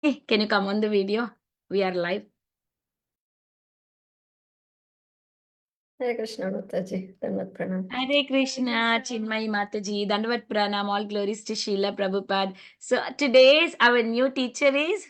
Can you come on the video? We are live. Hare Krishna Mataji, Dandavat Pranam. Hare Krishna, Chinmayi Mataji, Dandavat Pranam, all glories to Srila Prabhupada. So today's our new teacher is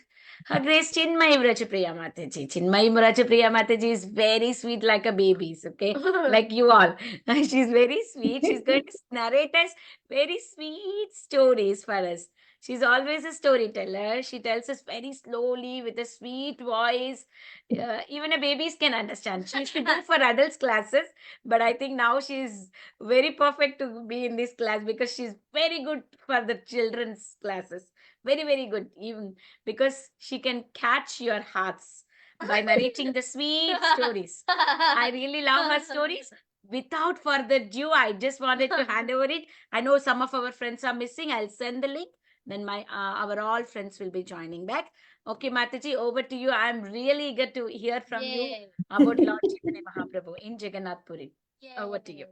Her Grace Cinmayi Vrajapriya Mataji. Cinmayi Vrajapriya Mataji is very sweet like a baby, okay? Like you all. She's very sweet. She's going to narrate us very sweet stories for us. She's always a storyteller. She tells us very slowly with a sweet voice. Even a babies can understand. She used to do for adults classes, but I think now she's very perfect to be in this class because she's very good for the children's classes. Very, very good, even because she can catch your hearts by narrating the sweet stories. I really love her stories. Without further ado, I just wanted to hand over it. I know some of our friends are missing. I'll send the link. Then our all friends will be joining back. Okay, Mataji, over to you. I'm really eager to hear from you about Lord Chaitanya Mahaprabhu in Jagannath Puri. Over to you.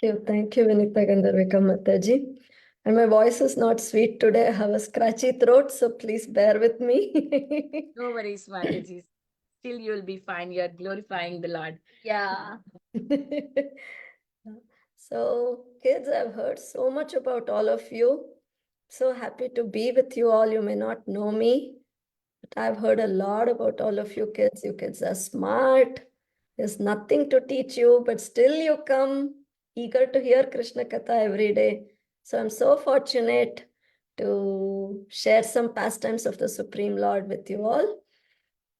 Thank you, Vinita Gandharvika Mataji. And my voice is not sweet today. I have a scratchy throat, so please bear with me. No worries, Mataji. Still, you'll be fine. You're glorifying the Lord. Yeah. So, kids, I've heard so much about all of you. So happy to be with you all. You may not know me, but I've heard a lot about all of you kids. You kids are smart. There's nothing to teach you, but still you come eager to hear Krishna Katha every day. So I'm so fortunate to share some pastimes of the Supreme Lord with you all.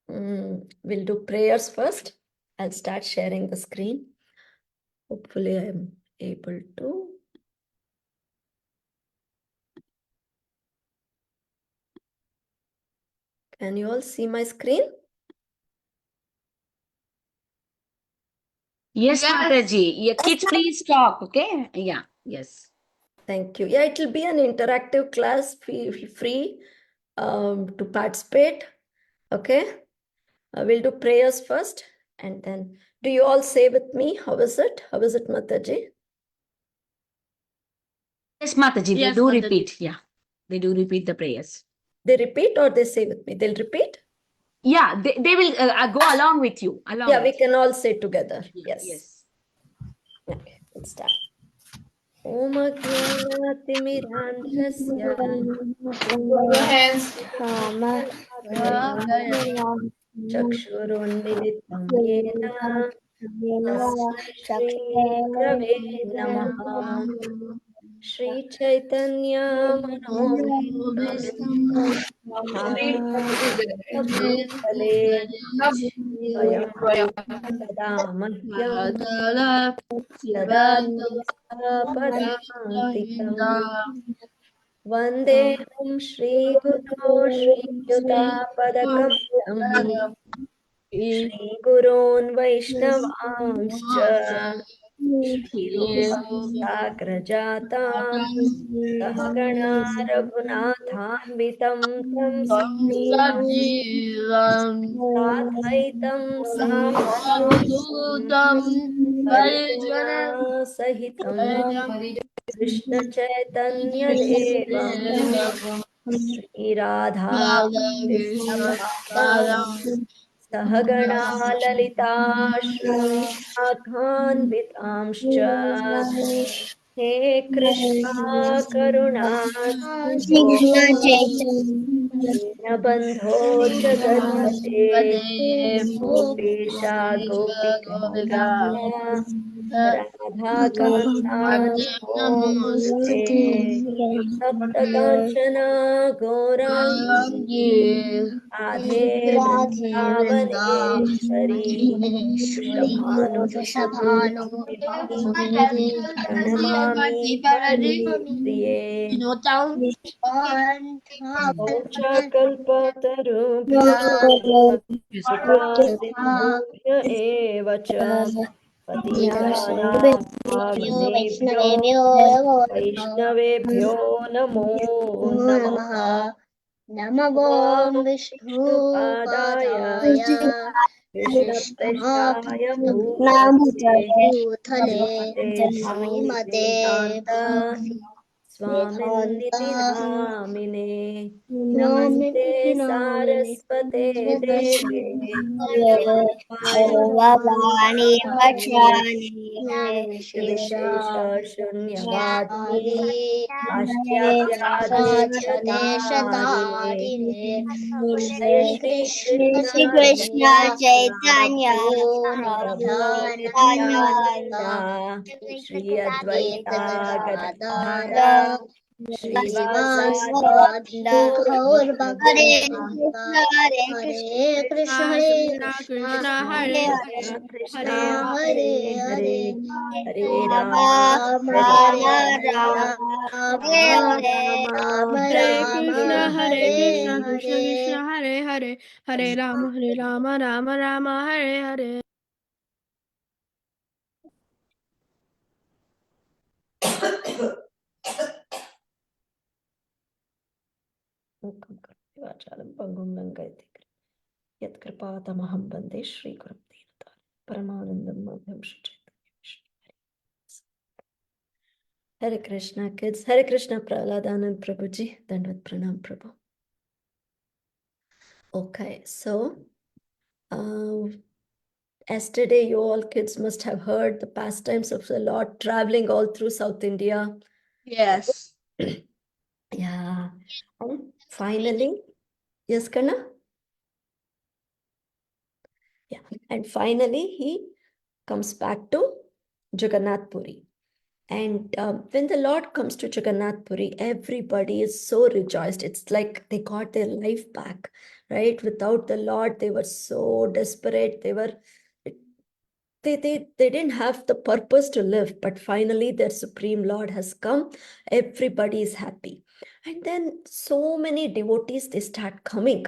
We'll do prayers first. I'll start sharing the screen. Hopefully I'm able to. Can you all see my screen? Yes, Mataji. Yeah, kids, please talk, okay? Yeah, yes. Thank you. Yeah, it will be an interactive class, free to participate. Okay. We'll do prayers first, and then do you all say with me? How is it? How is it, Mataji? Yes, Mataji, Yes, they do Mataji. repeat. Yeah, they do repeat the prayers. They repeat or they say with me? They'll repeat? Yeah, they will go along with you. Yeah, we can all say together. Yeah, Yes. Okay, let's start. Om Ajnanatimidandhasya Chakshurunmilitam Yena Tasmai Shri Gurave Namaha Shri Chaitanya Manoveetam Bhutale Swayam Sada Mahyam Dadantikam Vandeham Shri Guru Shri Yutapadakam Shri Gurun Vaishnavanscha Shri Sagrajatam Sahagana Raghunathanvitam Tam Sadhaitam Sadhutam Parijana Sahitam Krishna Chaitanya Devam Shri Radha Krishna Bhaktam Sahagana Lalita Shri Akhanvitamscha He Krishna Karuna Bandho Jagatpate Gopesha Gopika Kanta Radha Kanta Namaste Sapta Kanchana Gaurangi Adhe Vrindavaneshwari Vrishabhanu Pranamami Hari Priye Kalpatarubhya eva cha Patitana Bhagavebhyo Vaishnavebhyo Namo Namaha Namo Vishnupadaya Vishnapteshaya Bhutale Srimate Bhakti स्वामिन्निति नामिने नमस्ते सारस्वते देवे सर्ववाणी निर्विशेष शून्यवादी पाश्चात्यादेशतारिणे जय Shri Shri Krishna Krishna चैतन्य Chaitanya प्रभु Prabhu Nityananda Nityananda Shri Advaita Gadadhar Gadadhara श्रीवासादि Hare गौर Krishna Hare Krishna Hare Krishna Krishna Krishna Hare Hare Hare Hare हरे Rama हरे Rama Ram Hare हरे Rama हरे Hare Hare Hare Rama Rama Rama Hare Hare. वाचालं पंगुं लङ्घयति यत्कृपातमहं वन्दे श्रीगुरुं दीनतारिणं परमानन्दं माधवं श्रीचैतन्यं Hare Krishna kids, Hare Krishna Prahladanand Prabhuji, Dandvat Pranam Prabhu. Okay, so yesterday you all kids must have heard the pastimes of the Lord traveling all through South India. Yes. Yeah, and finally, yes, Kana? Yeah, and finally he comes back to Jagannath Puri. And when the Lord comes to Jagannath Puri, everybody is so rejoiced. It's like they got their life back, right? Without the Lord, they were so desperate. They didn't have the purpose to live, but finally their Supreme Lord has come. Everybody is happy. And then so many devotees, they start coming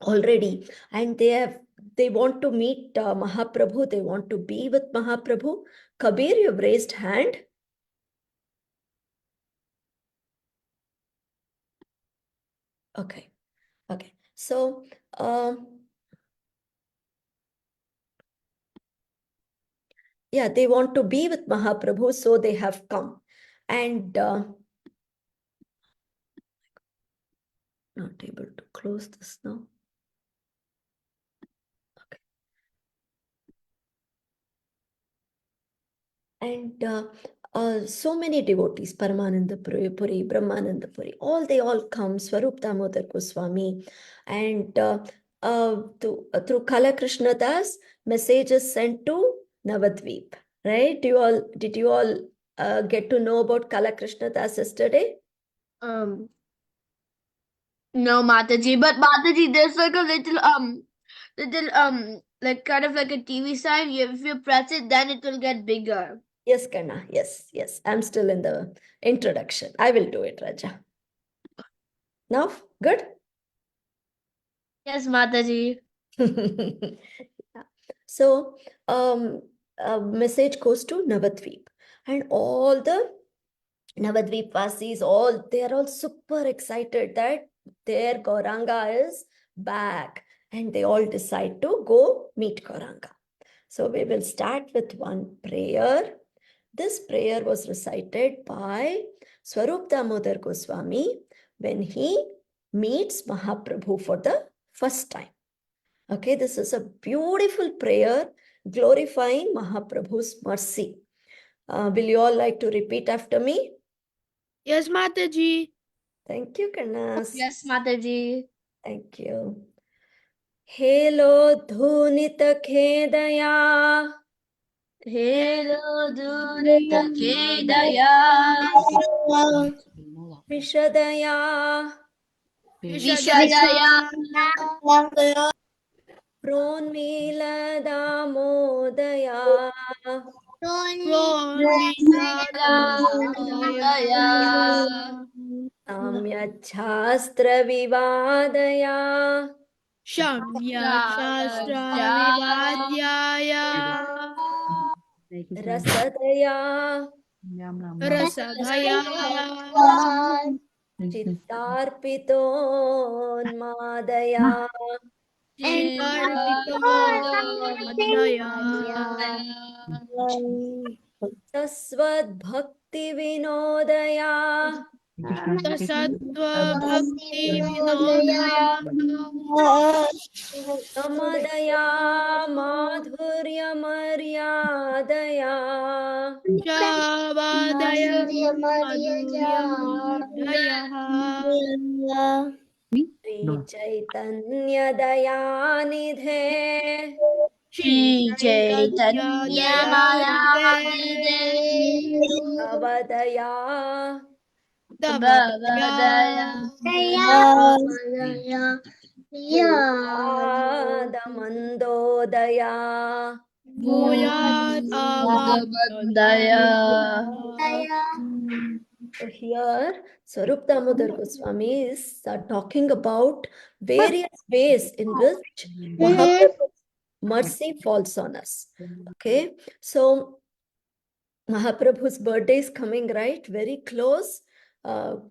already, and they want to meet Mahaprabhu. They want to be with Mahaprabhu. Kabir, you've raised hand. Okay. Okay, so yeah, they want to be with Mahaprabhu, so they have come. And not able to close this now. Okay. And so many devotees, Paramananda Puri, Brahmananda Puri, they all come, Swarup Damodar Goswami, and through Kala Krishna Das, messages sent to Navadvip, right? Did you all get to know about Kala Krishna Das yesterday? No, Mataji, but Mataji, there's like a like kind of like a TV sign. If you press it, then it will get bigger. Yes, Karna. Yes. I'm still in the introduction. I will do it, Raja. Now, good? Yes, Mataji. So, a message goes to Navadvip, and all the Navadvip Vasis, they are all super excited that their Gauranga is back, and they all decide to go meet Gauranga. So we will start with one prayer. This prayer was recited by Swarup Damodar Goswami when he meets Mahaprabhu for the first time. Okay, this is a beautiful prayer glorifying Mahaprabhu's mercy. Will you all like to repeat after me? Yes, Mataji. Thank you, Kanas. Yes, Mataji. Thank you. Helo dhunita khedaya. Helo Dunita Kedaya. Vishadaya. Vishadaya. Pronmila damodaya. Pronmila Samyachastra vivadaya. Shamya Shastra Vivadyaya Rasadaya. Rasadhaya Chittarpitonmadaya. Chitarpito Madhya Saswat Bhakti Vinodaya Sattva-bhakti vinodaya Samadaya Madhurya Maryadaya Shabadaya madhurya Sri Chaitanya Dayanidhe Shri Chaitanya Dayanidhe Avadaya Bhavadaya Mandodaya. Bhuyat Daya. Amadaya. So here, Swarup Damodar Goswami is talking about various ways in which Mahaprabhu's mercy falls on us. Okay, so Mahaprabhu's birthday is coming, right? Very close.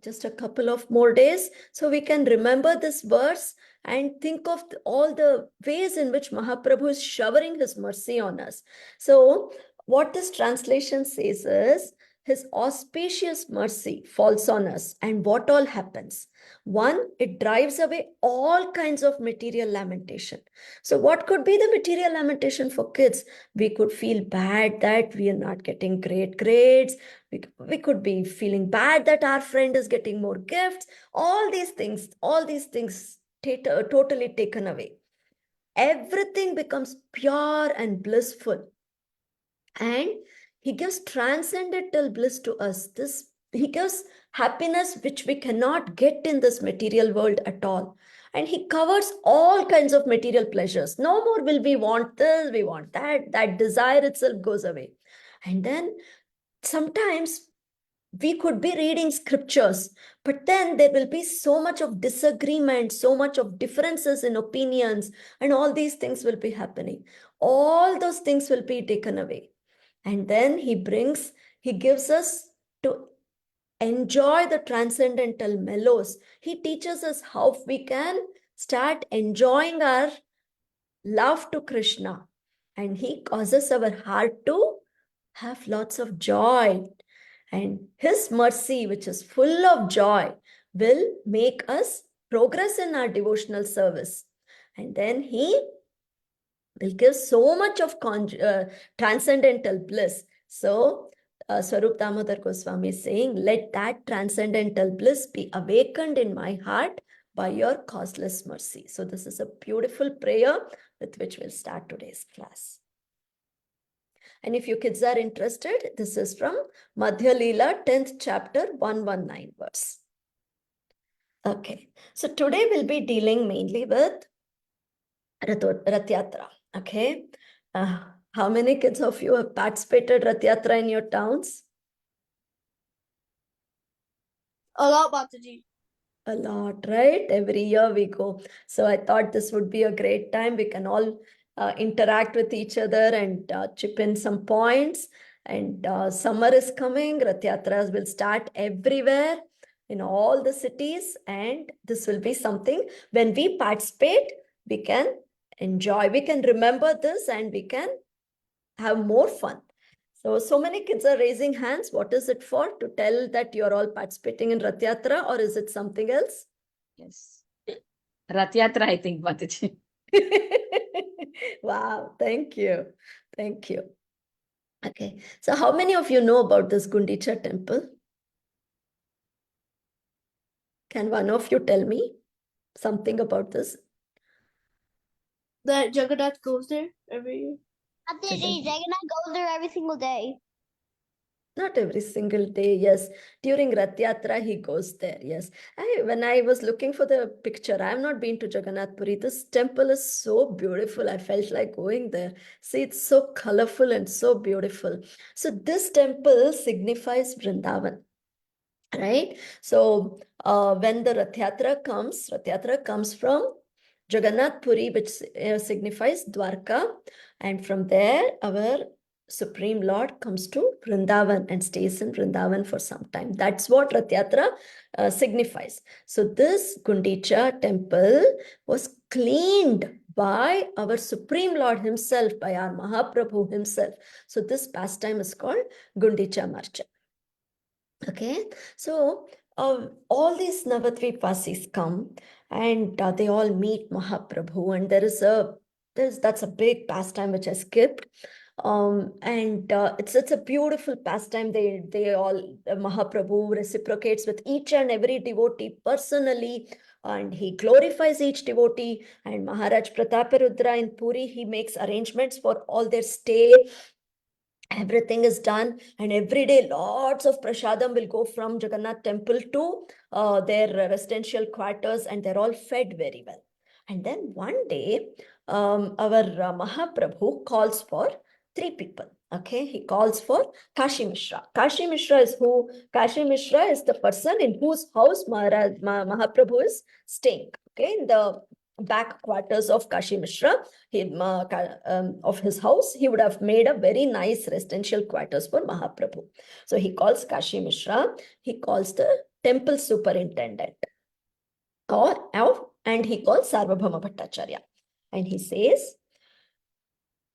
Just a couple of more days. So we can remember this verse and think of all the ways in which Mahaprabhu is showering his mercy on us. So what this translation says is, his auspicious mercy falls on us. And what all happens? One, it drives away all kinds of material lamentation. So what could be the material lamentation for kids? We could feel bad that we are not getting great grades. We could be feeling bad that our friend is getting more gifts. All these things totally taken away. Everything becomes pure and blissful. And he gives transcendental bliss to us. He gives happiness which we cannot get in this material world at all. And he covers all kinds of material pleasures. No more will we want this, we want that. That desire itself goes away. And then sometimes we could be reading scriptures, but then there will be so much of disagreement, so much of differences in opinions, and all these things will be happening. All those things will be taken away. And then he gives us to enjoy the transcendental mellows. He teaches us how we can start enjoying our love to Krishna. And he causes our heart to have lots of joy. And his mercy, which is full of joy, will make us progress in our devotional service. And then he will give so much of transcendental bliss. So Swarup Damodar Goswami is saying, let that transcendental bliss be awakened in my heart by your causeless mercy. So this is a beautiful prayer with which we'll start today's class. And if you kids are interested, this is from Madhya Leela, 10th chapter, 119 verse. Okay, so today we'll be dealing mainly with Rath Yatra. Okay, how many kids of you have participated Rath Yatra in your towns? A lot, Mataji. A lot, right? Every year we go. So I thought this would be a great time. We can all interact with each other and chip in some points. And summer is coming. Rath Yatras will start everywhere in all the cities. And this will be something when we participate, we can enjoy. We can remember this and we can have more fun. So many kids are raising hands. What is it for? To tell that you're all participating in Rath Yatra, or is it something else? Yes. Rath Yatra, I think, Mataji. Wow, thank you. Thank you. Okay, so how many of you know about this Gundicha temple? Can one of you tell me something about this? That Jagannath goes there every year. Jagannath goes there every single day. Not every single day, yes. During Rath Yatra, he goes there, yes. When I was looking for the picture, I have not been to Jagannath Puri. This temple is so beautiful. I felt like going there. See, it's so colorful and so beautiful. So this temple signifies Vrindavan, right? So when the Rath Yatra comes from Jagannath Puri, which signifies Dwarka. And from there, our Supreme Lord comes to Vrindavan and stays in Vrindavan for some time. That's what Rath Yatra signifies. So this Gundicha temple was cleaned by our Supreme Lord himself, by our Mahaprabhu himself. So this pastime is called Gundicha Marcha. Okay, so all these Navadvipasis come and they all meet Mahaprabhu, and that's a big pastime which I skipped. And it's a beautiful pastime. They all Mahaprabhu reciprocates with each and every devotee personally, and he glorifies each devotee. And Maharaj Prataparudra in Puri, he makes arrangements for all their stay. Everything is done, and every day lots of prasadam will go from Jagannath temple to their residential quarters, and they're all fed very well. And then one day, our Mahaprabhu calls for 3 people. Okay, he calls for Kashi Mishra. Kashi Mishra is who? Kashi Mishra is the person in whose house Mahaprabhu is staying. Okay, in the back quarters of Kashi Mishra, of his house, he would have made a very nice residential quarters for Mahaprabhu. So he calls Kashi Mishra, he calls the temple superintendent, and he calls Sarvabhauma Bhattacharya. And he says,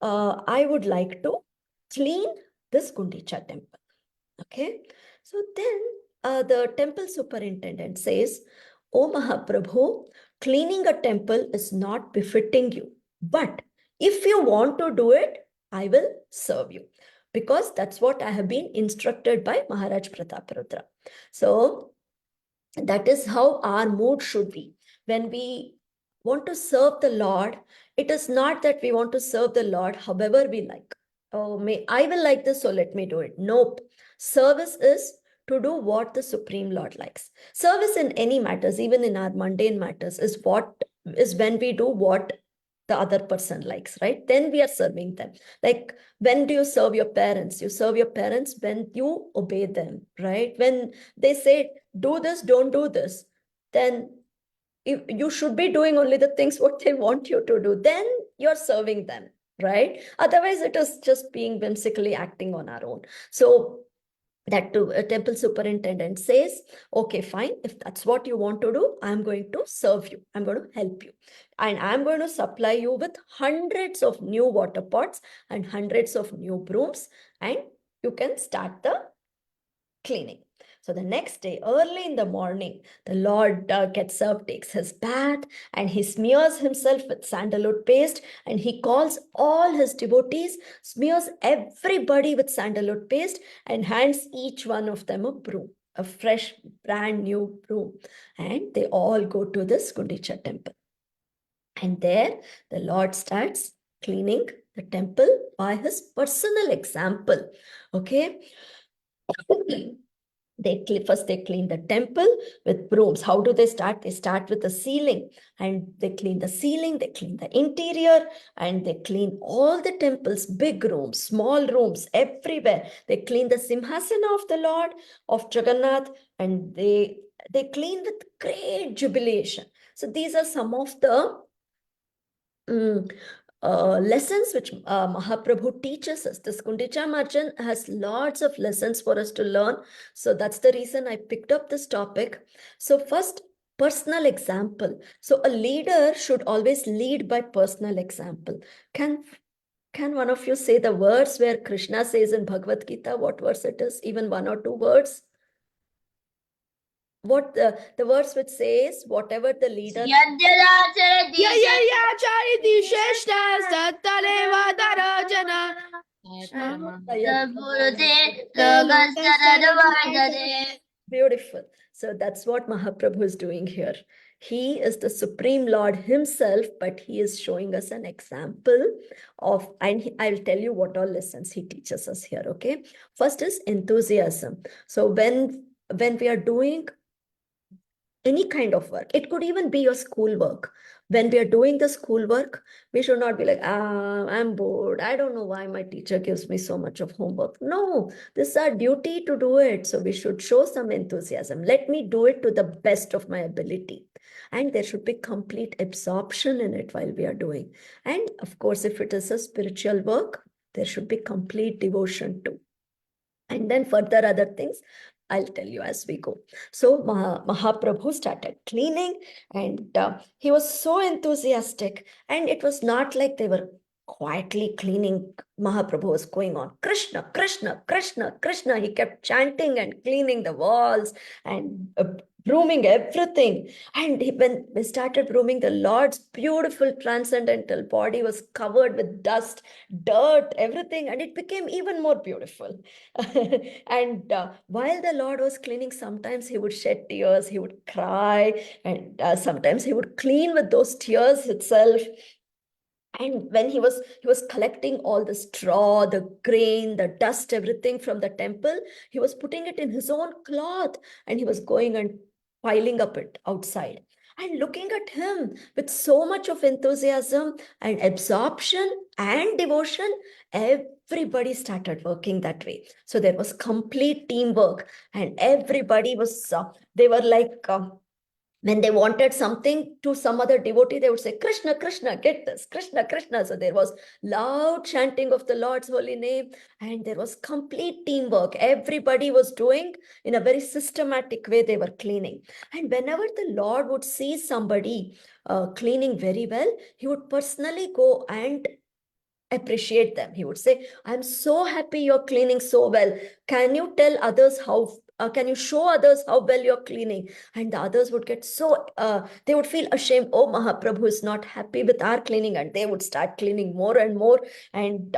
I would like to clean this Gundicha temple. Okay. So then the temple superintendent says, O Mahaprabhu, cleaning a temple is not befitting you. But if you want to do it, I will serve you. Because that's what I have been instructed by Maharaj Prataparudra. So that is how our mood should be. When we want to serve the Lord, it is not that we want to serve the Lord however we like. Oh, I will like this, so let me do it. Nope. Service is to do what the Supreme Lord likes. Service in any matters, even in our mundane matters, is when we do what the other person likes, right? Then we are serving them. Like, when do you serve your parents? You serve your parents when you obey them, right? When they say, do this, don't do this, then you should be doing only the things what they want you to do. Then you're serving them, right? Otherwise, it is just being whimsically acting on our own. So that a temple superintendent says, okay, fine, if that's what you want to do, I'm going to serve you, I'm going to help you, and I'm going to supply you with hundreds of new water pots and hundreds of new brooms, and you can start the cleaning. So the next day, early in the morning, the Lord gets up, takes his bath, and he smears himself with sandalwood paste, and he calls all his devotees, smears everybody with sandalwood paste, and hands each one of them a broom, a fresh, brand new broom. And they all go to this Gundicha temple. And there, the Lord starts cleaning the temple by his personal example. Okay. First they clean the temple with brooms. How do they start? They start with the ceiling, and they clean the ceiling, they clean the interior, and they clean all the temples, big rooms, small rooms, everywhere. They clean the Simhasana of the Lord, of Jagannath, and they clean with great jubilation. So these are some of the lessons which Mahaprabhu teaches us. This Gundicha Marjan has lots of lessons for us to learn. So that's the reason I picked up this topic. So first, personal example. So a leader should always lead by personal example. Can one of you say the words where Krishna says in Bhagavad Gita, what verse it is? Even 1 or 2 words? What the verse which says, whatever the leader... Beautiful. So that's what Mahaprabhu is doing here. He is the Supreme Lord himself, but he is showing us an example of, and I'll tell you what all lessons he teaches us here, okay? First is enthusiasm. So when we are doing any kind of work, it could even be your school work. When we are doing the school work, we should not be like, I'm bored, I don't know why my teacher gives me so much of homework. No, this is our duty to do it. So we should show some enthusiasm. Let me do it to the best of my ability. And there should be complete absorption in it while we are doing. And of course, if it is a spiritual work, there should be complete devotion too. And then further other things, I'll tell you as we go. So Mahaprabhu started cleaning, and he was so enthusiastic. And it was not like they were quietly cleaning. Mahaprabhu was going on, Krishna, Krishna, Krishna, Krishna. He kept chanting and cleaning the walls and brooming everything. And when we started brooming, the Lord's beautiful transcendental body was covered with dust, dirt, everything, and it became even more beautiful. And while the Lord was cleaning, sometimes he would shed tears, he would cry, and sometimes he would clean with those tears itself. And when he was collecting all the straw, the grain, the dust, everything from the temple, he was putting it in his own cloth, and he was going and piling up it outside. And looking at him with so much of enthusiasm and absorption and devotion, everybody started working that way. So there was complete teamwork, and everybody was, they were like, when they wanted something to some other devotee, they would say, Krishna, Krishna, get this, Krishna, Krishna. So there was loud chanting of the Lord's holy name, and there was complete teamwork. Everybody was doing in a very systematic way, they were cleaning. And whenever the Lord would see somebody cleaning very well, he would personally go and appreciate them. He would say, I'm so happy you're cleaning so well. Can you tell others how, can you show others how well you're cleaning? And the others would get so, they would feel ashamed. Oh, Mahaprabhu is not happy with our cleaning. And they would start cleaning more and more. And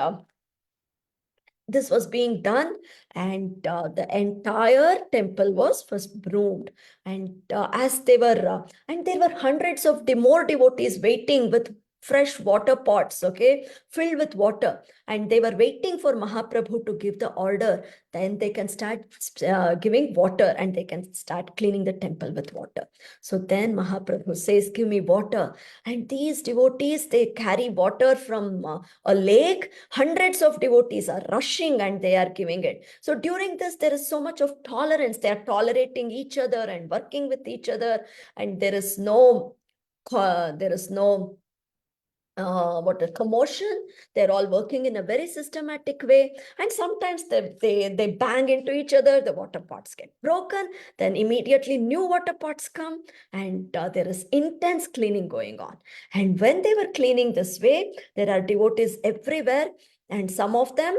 this was being done, and the entire temple was first broomed. And as they were, and there were hundreds of more devotees waiting with fresh water pots, okay, filled with water. And they were waiting for Mahaprabhu to give the order. Then they can start giving water, and they can start cleaning the temple with water. So then Mahaprabhu says, give me water. And these devotees, they carry water from a lake. Hundreds of devotees are rushing, and they are giving it. So during this, there is so much of tolerance. They are tolerating each other and working with each other. And there is no what a commotion. They're all working in a very systematic way. And sometimes they bang into each other, the water pots get broken, then immediately new water pots come, and there is intense cleaning going on. And when they were cleaning this way, there are devotees everywhere, and some of them,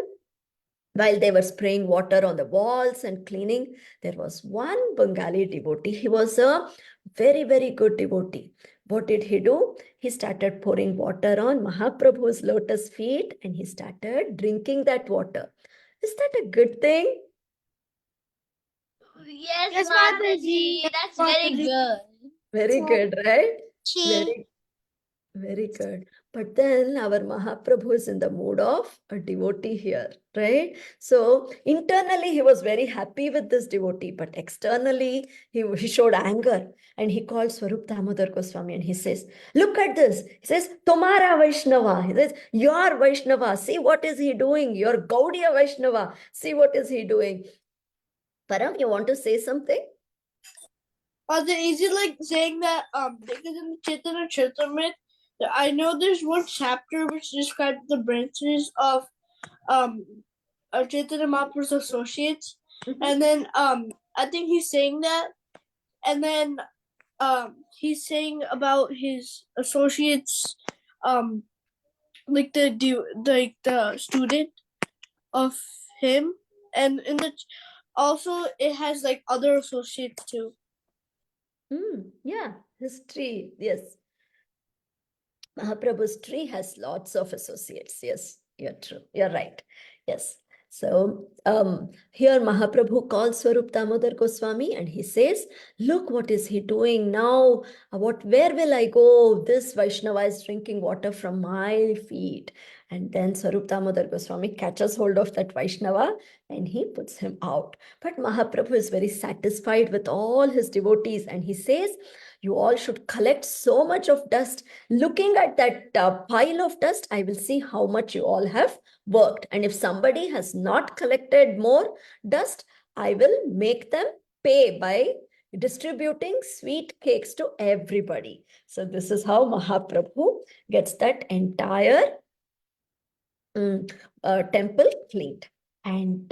while they were spraying water on the walls and cleaning, there was one Bengali devotee. He was a very, very good devotee. What did he do? He started pouring water on Mahaprabhu's lotus feet, and he started drinking that water. Is that a good thing? Yes, Mataji. That's very good. Very good, right? She Very good. But then our Mahaprabhu is in the mood of a devotee here, right? So internally, he was very happy with this devotee, but externally, he showed anger, and he called Swarup Damodar Goswami, and he says, look at this. He says, Tomara Vaishnava. He says, your Vaishnava. See what is he doing? Your Gaudiya Vaishnava. See what is he doing? Param, you want to say something? Is it like saying that because in the Chaitanya Charitamrita, I know there's one chapter which describes the branches of Chaitanya Mahaprabhu's associates, and then I think he's saying that, and then he's saying about his associates, like the student of him, and in the also it has like other associates too. Yeah, history. Yes. Mahaprabhu's tree has lots of associates. Yes, you're true. You're right. Yes. So here Mahaprabhu calls Swarup Damodar Goswami, and he says, look, what is he doing now? Where will I go? This Vaishnava is drinking water from my feet. And then Swarup Damodar Goswami catches hold of that Vaishnava, and he puts him out. But Mahaprabhu is very satisfied with all his devotees, and he says, you all should collect so much of dust. Looking at that pile of dust, I will see how much you all have worked. And if somebody has not collected more dust, I will make them pay by distributing sweet cakes to everybody. So this is how Mahaprabhu gets that entire temple cleaned. And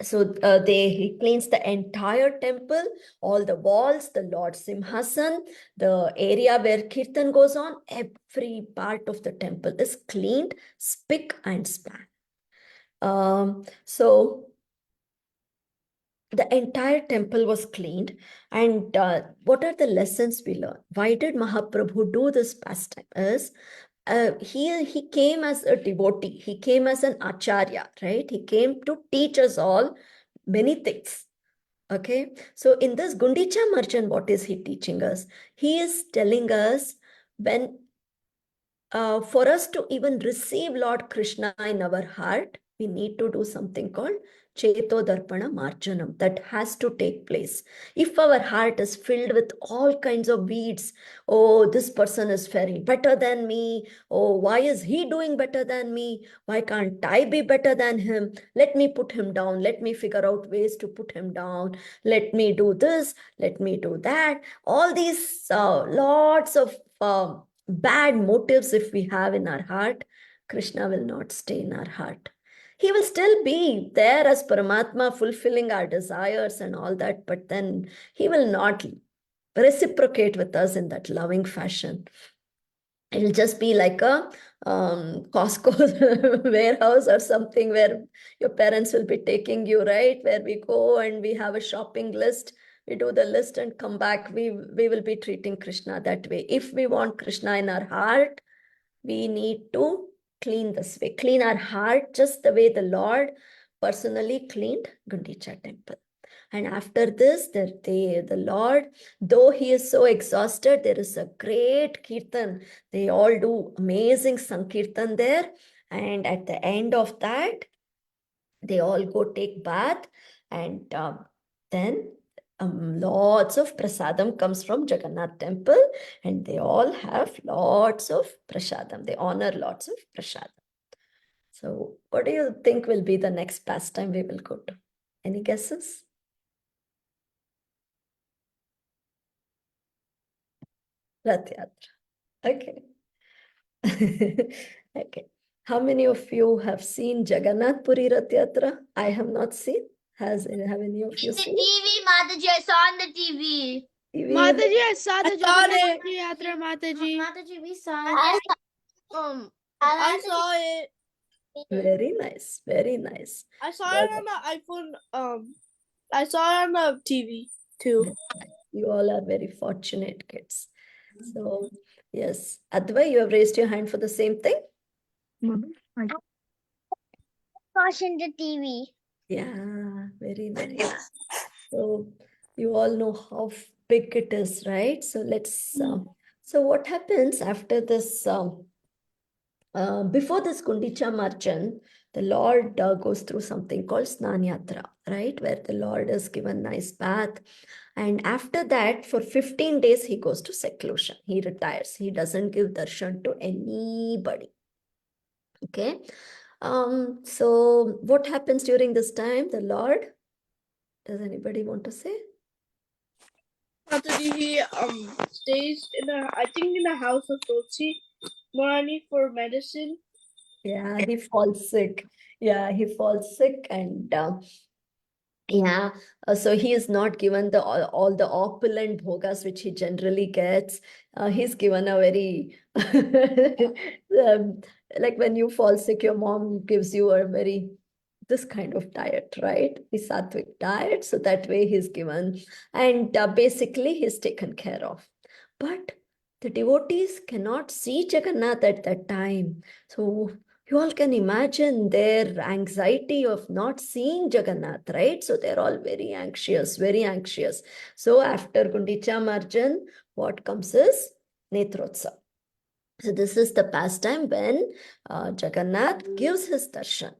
so he cleans the entire temple, all the walls, the Lord Simhasan, the area where Kirtan goes on, every part of the temple is cleaned, spick and span. So the entire temple was cleaned. And what are the lessons we learn? Why did Mahaprabhu do this pastime? He came as a devotee. He came as an acharya, right? He came to teach us all many things. Okay, so in this Gundicha Marjan, what is he teaching us? He is telling us when for us to even receive Lord Krishna in our heart, we need to do something called Cheto Darpana Marjanam. That has to take place. If our heart is filled with all kinds of weeds, oh, this person is faring better than me. Oh, why is he doing better than me? Why can't I be better than him? Let me put him down. Let me figure out ways to put him down. Let me do this. Let me do that. All these lots of bad motives if we have in our heart, Krishna will not stay in our heart. He will still be there as Paramatma, fulfilling our desires and all that, but then he will not reciprocate with us in that loving fashion. It'll just be like a Costco warehouse or something where your parents will be taking you, right? Where we go and we have a shopping list. We do the list and come back. We will be treating Krishna that way. If we want Krishna in our heart, we need to clean this way. Clean our heart just the way the Lord personally cleaned Gundicha temple. And after this, the Lord, though he is so exhausted, there is a great kirtan. They all do amazing sankirtan there. And at the end of that, they all go take bath. And then lots of prasadam comes from Jagannath temple. And they all have lots of prasadam. They honor lots of prasadam. So what do you think will be the next pastime we will go to? Any guesses? Rath Yatra. Okay. Okay. How many of you have seen Jagannath Puri Rath Yatra? I have not seen. Have any of you In the seen? TV, Mataji, I saw on the TV. TV? Mataji, I saw the saw Jagannath it. Puri Yatra, Mataji. Mataji, we saw I saw it. Very nice. Very nice. I saw it on the iPhone. I saw it on the TV too. You all are very fortunate kids. So, yes. Advai, you have raised your hand for the same thing? Watch in the TV. Yeah, very nice. So you all know how big it is, right? So let's. So what happens after this? Before this Gundicha Marchan, the Lord goes through something called Snan Yatra, right? Where the Lord is given nice bath. And after that, for 15 days, he goes to seclusion. He retires. He doesn't give darshan to anybody. Okay. So what happens during this time? The Lord, does anybody want to say? Mataji, he stays I think in the house of Tulsi Morani for medicine. Yeah, he falls sick. Yeah, he falls sick and yeah, so he is not given the all the opulent bhogas which he generally gets. He's given a very like when you fall sick, your mom gives you a very this kind of diet, right? The sattvic diet. So that way he's given, and basically he's taken care of. But the devotees cannot see Jagannath at that time. So you all can imagine their anxiety of not seeing Jagannath, right? So they're all very anxious, very anxious. So after Gundicha Marjan, what comes is Netrotsav. So this is the pastime when Jagannath gives his darshan.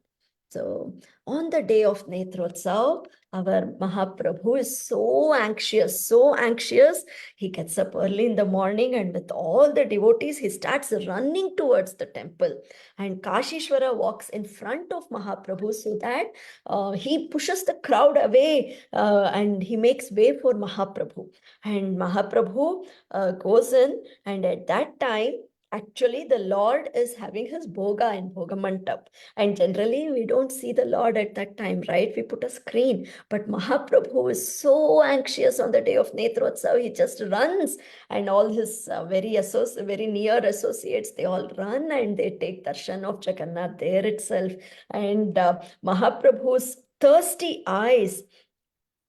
So on the day of Netrotsav, our Mahaprabhu is so anxious, so anxious. He gets up early in the morning and with all the devotees, he starts running towards the temple. And Kashishwara walks in front of Mahaprabhu so that he pushes the crowd away and he makes way for Mahaprabhu. And Mahaprabhu goes in, and at that time, actually the Lord is having his bhoga in Bhoga Mandap. And generally we don't see the Lord at that time, right? We put a screen. But Mahaprabhu is so anxious on the day of Netrotsav, he just runs, and all his very near associates, they all run and they take darshan of Jagannath there itself. And Mahaprabhu's thirsty eyes,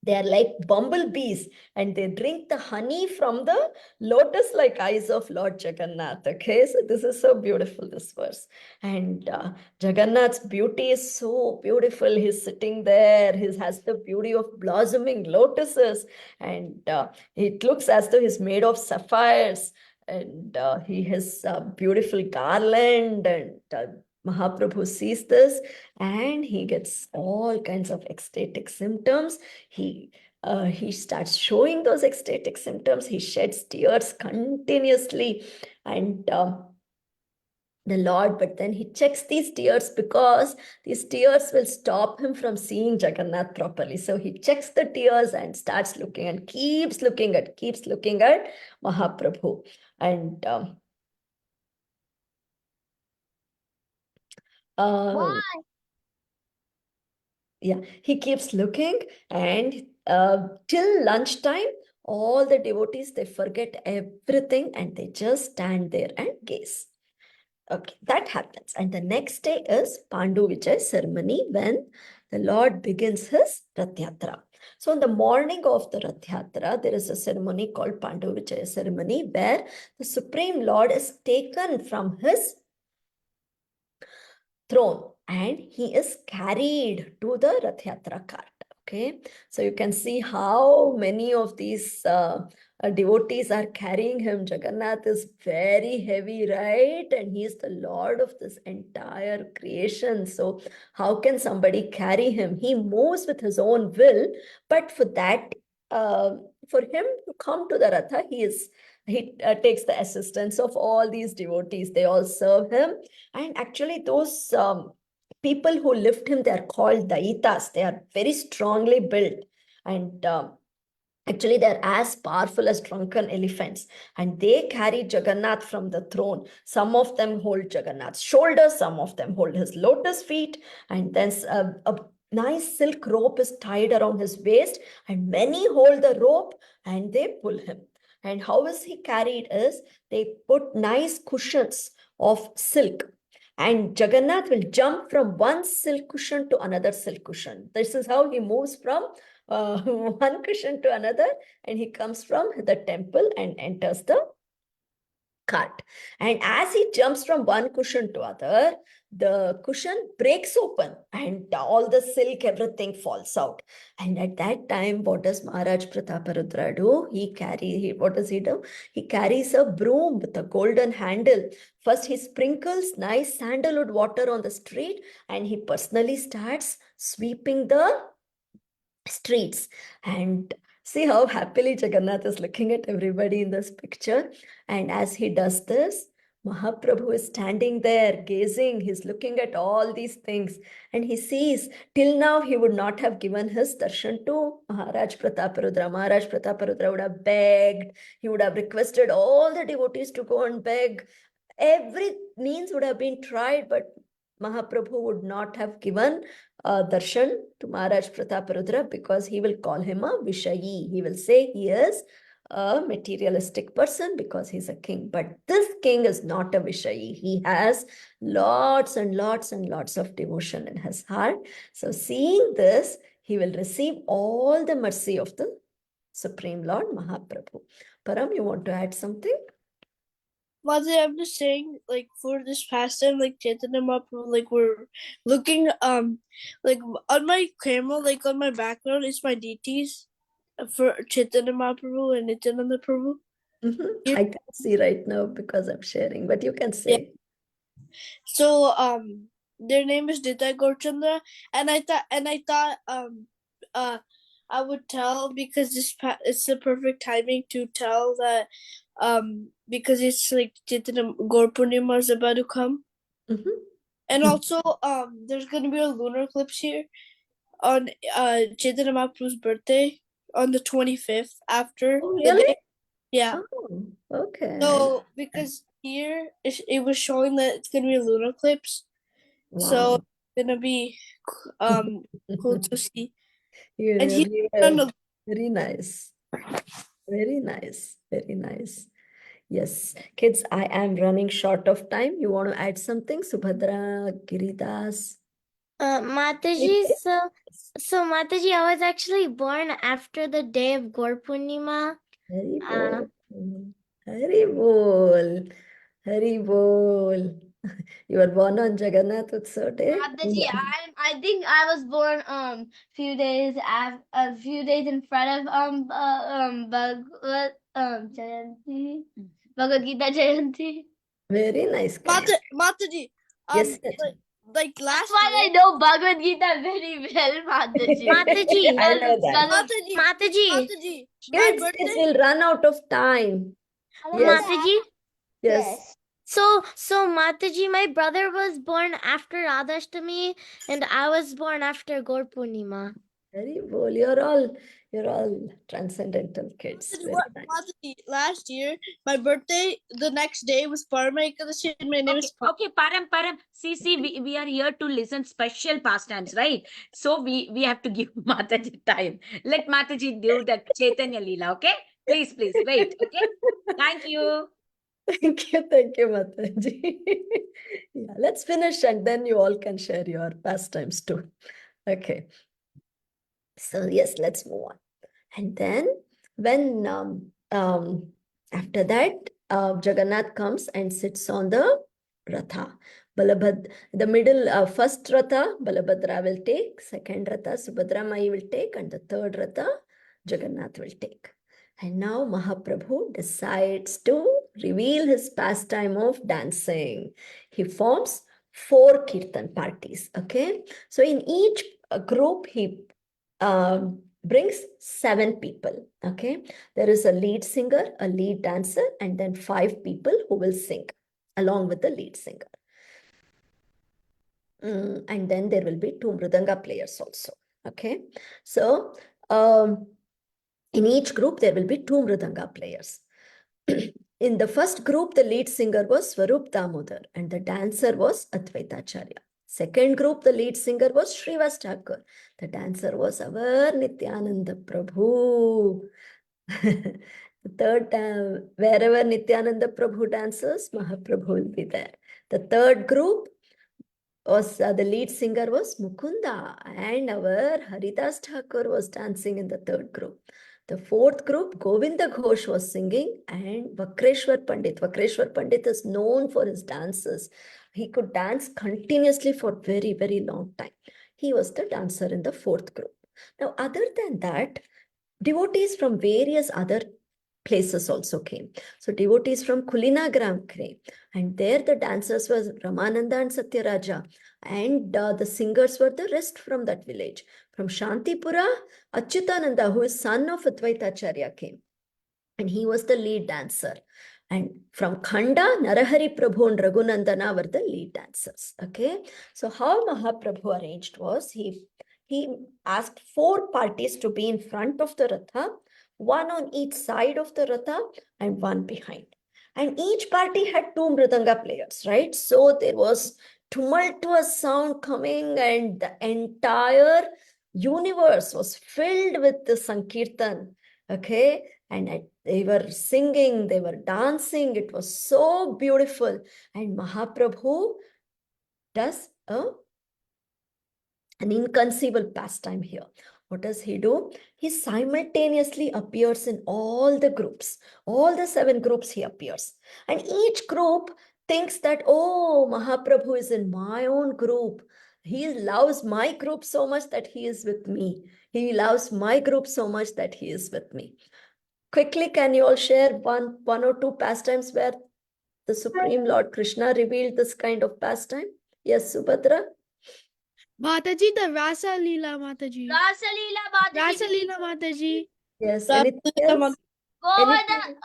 they are like bumblebees, and they drink the honey from the lotus-like eyes of Lord Jagannath. Okay, so this is so beautiful, this verse. And Jagannath's beauty is so beautiful. He's sitting there. He has the beauty of blossoming lotuses, and it looks as though he's made of sapphires. And he has a beautiful garland, and Mahaprabhu sees this and he gets all kinds of ecstatic symptoms. He starts showing those ecstatic symptoms. He sheds tears continuously, and the Lord, but then he checks these tears because these tears will stop him from seeing Jagannath properly. So he checks the tears and starts looking and keeps looking at Mahaprabhu. And Why? yeah, he keeps looking, and till lunchtime, all the devotees, they forget everything and they just stand there and gaze. Okay, that happens. And the next day is Pandu Vijay ceremony, when the Lord begins his Rath Yatra. So in the morning of the Rath Yatra, there is a ceremony called Pandu Vijay ceremony, where the Supreme Lord is taken from his throne and he is carried to the Rath Yatra cart. Okay, so you can see how many of these devotees are carrying him. Jagannath is very heavy, right? And he is the Lord of this entire creation. So how can somebody carry him? He moves with his own will, but for that, for him to come to the Ratha, he takes the assistance of all these devotees. They all serve him. And actually, those people who lift him, they are called Daitas. They are very strongly built. And actually, they're as powerful as drunken elephants. And they carry Jagannath from the throne. Some of them hold Jagannath's shoulders, some of them hold his lotus feet. And then a nice silk rope is tied around his waist. And many hold the rope and they pull him. And how is he carried is they put nice cushions of silk, and Jagannath will jump from one silk cushion to another silk cushion. This is how he moves from one cushion to another, and he comes from the temple and enters the cart. And as he jumps from one cushion to other, the cushion breaks open and all the silk, everything falls out. And at that time, what does Maharaj Prataparudra do? What does he do? He carries a broom with a golden handle. First, he sprinkles nice sandalwood water on the street, and he personally starts sweeping the streets. And see how happily Jagannath is looking at everybody in this picture. And as he does this, Mahaprabhu is standing there gazing. He's looking at all these things, and he sees, till now he would not have given his darshan to Maharaj Prataparudra. Maharaj Prataparudra would have begged, he would have requested all the devotees to go and beg. Every means would have been tried, but Mahaprabhu would not have given darshan to Maharaj Prataparudra, because he will call him a Vishayi. He will say he is a materialistic person because he's a king. But this king is not a Vishayi. He has lots and lots and lots of devotion in his heart. So seeing this, he will receive all the mercy of the Supreme Lord Mahaprabhu. Param, you want to add something? Mother, I'm just saying, like, for this pastime, like Chaitanya Mahaprabhu, like we're looking, like on my camera, like on my background is my deities for Chaitanya Mahaprabhu and Nityananda Prabhu. Mm-hmm. I can't see right now because I'm sharing, but you can say. Yeah. So their name is Nitai Gaurchandra, and I thought I would tell, because it's the perfect timing to tell that, because it's like Chaitanya Gaur Purnima is about to come. Mm-hmm. And also there's gonna be a lunar eclipse here on Chaitanya Mahaprabhu's birthday on the 25th after Oh, the really? day. Yeah. Oh, okay. So because here, it was showing that it's gonna be a lunar eclipse. So Wow. it's gonna be cool to see. You And he's really on are the very nice. Very nice. Very nice. Yes. Kids, I am running short of time. You want to add something? Subhadra, Giridas? Mataji, so Mataji, I was actually born after the day of Gaur Purnima. Hari bol. Hari bol. Hari bol. You were born on Jagannath Utsav Day? Mataji, I think I was born few days a few days in front of Jayanti, Bhagavad Gita Jayanti. Very nice. Kanya. Mataji. Yes, sir. Like That's last why I year. know Bhagavad Gita very well, Mataji. Mataji. I know that. Mataji. My Kids, birthday. kids will run out of time. Yes. Mataji. Yes. So Mataji, my brother was born after Radhashtami and I was born after Gaur Purnima. Very bol. You're all transcendental kids. Very nice. Mataji, last year, my birthday, the next day was Parma Ekadashi, and my name is Okay, Param. See, we are here to listen special pastimes, right? So we have to give Mataji time. Let Mataji do the Chaitanya Leela, okay? Please, wait, okay? Thank you. Thank you, Mataji. Yeah, let's finish and then you all can share your pastimes too. Okay. So yes, let's move on. And then when after that, Jagannath comes and sits on the Ratha. The middle, first Ratha, Balabhadra will take, second Ratha, Subhadra Mai will take, and the third Ratha, Jagannath will take. And now Mahaprabhu decides to reveal his pastime of dancing. He forms 4 kirtan parties. Okay. So in each group, he brings 7 people. Okay. There is a lead singer, a lead dancer, and then 5 people who will sing along with the lead singer. And then there will be 2 Mridanga players also. Okay. So in each group, there will be 2 Mridanga players. In the first group, the lead singer was Swarup Damodar and the dancer was Advaitacharya. Second group, the lead singer was Srivas Thakur. The dancer was our Nityananda Prabhu. The third time, wherever Nityananda Prabhu dances, Mahaprabhu will be there. The third group was the lead singer was Mukunda, and our Haridas Thakur was dancing in the third group. The fourth group, Govinda Ghosh was singing, and Vakreshwar Pandit. Vakreshwar Pandit is known for his dances. He could dance continuously for very, very long time. He was the dancer in the fourth group. Now, other than that, devotees from various other places also came. So devotees from Kulinagram came, and there the dancers were Ramananda and Satyaraja, and the singers were the rest from that village. From Shantipura, Achyutananda, who is son of Advaitacharya, came, and he was the lead dancer. And from Khanda, Narahari Prabhu and Raghunandana were the lead dancers. Okay, so how Mahaprabhu arranged was he asked 4 parties to be in front of the Ratha, 1 on each side of the Ratha and 1 behind. And each party had 2 Mridanga players, right? So there was tumultuous sound coming, and the entire universe was filled with the Sankirtan. Okay, and they were singing, they were dancing. It was so beautiful. And Mahaprabhu does an inconceivable pastime here. What does he do? He simultaneously appears in all the groups. All the 7 groups he appears. And each group thinks that, oh, Mahaprabhu is in my own group. He loves my group so much that he is with me. He loves my group so much that he is with me. Quickly, can you all share one or two pastimes where the Supreme Lord Krishna revealed this kind of pastime? Yes, Subhadra? Mataji, the Rasa Leela, Mataji. Rasa Leela, Mataji. Mataji. Yes, anything else? Anything?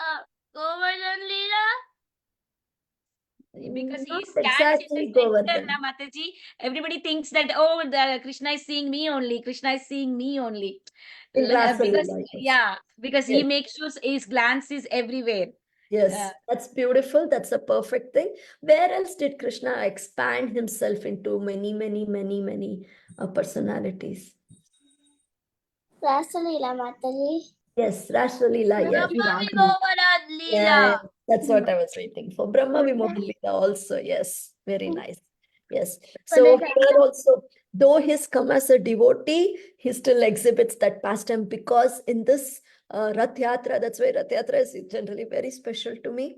Govardhan Leela. Because he Not stands in exactly the center, Govardhan. na Mataji. Everybody thinks that, oh, the Krishna is seeing me only. Krishna is seeing me only. In Rasa Because, Leela, yes. yeah, because he Yes. makes sure his glance is everywhere. Yes, that's beautiful. That's a perfect thing. Where else did Krishna expand himself into many personalities? Rasa Leela Mataji. Yes, Rasa Leela. Yes. Yeah, that's what I was waiting for. Brahma Vimohan Leela also. Yes, very nice. Yes. So here also, though he's come as a devotee, he still exhibits that pastime because in this Rath Yatra, that's why Rath Yatra is generally very special to me.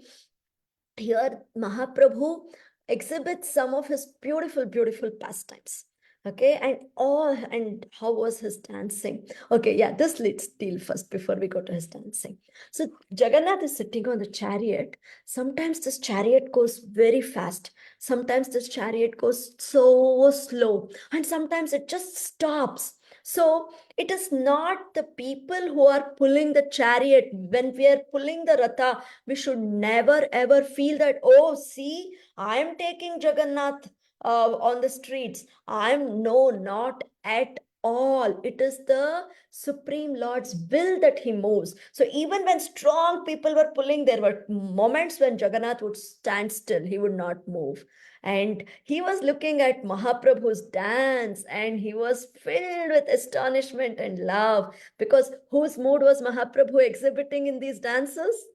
Here, Mahaprabhu exhibits some of his beautiful pastimes. Okay, and how was his dancing? Okay, yeah, this let's deal first before we go to his dancing. So Jagannath is sitting on the chariot. Sometimes this chariot goes very fast. Sometimes this chariot goes so slow, and sometimes it just stops. So it is not the people who are pulling the chariot. When we are pulling the ratha, we should never ever feel that, oh, see, I am taking Jagannath on the streets. Not at all. It is the Supreme Lord's will that he moves. So even when strong people were pulling, there were moments when Jagannath would stand still. He would not move. And he was looking at Mahaprabhu's dance and he was filled with astonishment and love, because whose mood was Mahaprabhu exhibiting in these dances?